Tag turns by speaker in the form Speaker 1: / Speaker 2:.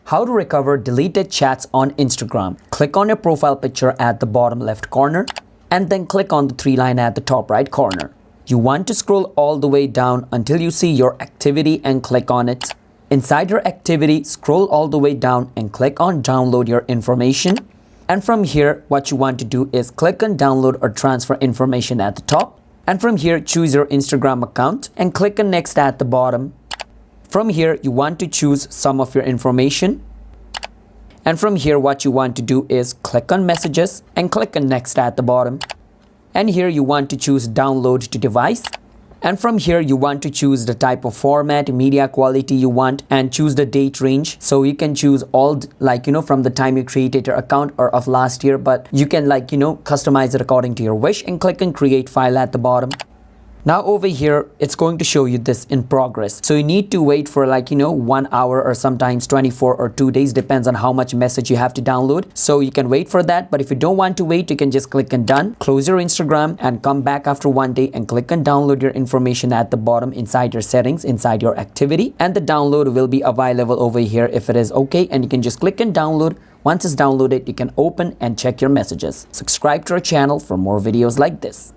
Speaker 1: How to recover deleted chats on Instagram. Click on your profile picture at the bottom left corner and then click on the three line at the top right corner. You want to scroll all the way down until you see your activity and click on it. Inside your activity, scroll all the way down and click on download your information. And from here, what you want to do is click on download or transfer information at the top. And from here, choose your Instagram account and click on next at the bottom. From here, you want to choose some of your information. And from here, what you want to do is click on messages and click on next at the bottom. And here you want to choose download to device. And from here, you want to choose the type of format, media quality you want, and choose the date range. So you can choose all from the time you created your account or of last year, but you can customize it according to your wish and click on create file at the bottom. Now over here, it's going to show you this in progress. So you need to wait for 1 hour or sometimes 24 or 2 days, depends on how much message you have to download. So you can wait for that. But if you don't want to wait, you can just click on done, close your Instagram and come back after 1 day and click on download your information at the bottom inside your settings, inside your activity. And the download will be available over here if it is okay. And you can just click on download. Once it's downloaded, you can open and check your messages. Subscribe to our channel for more videos like this.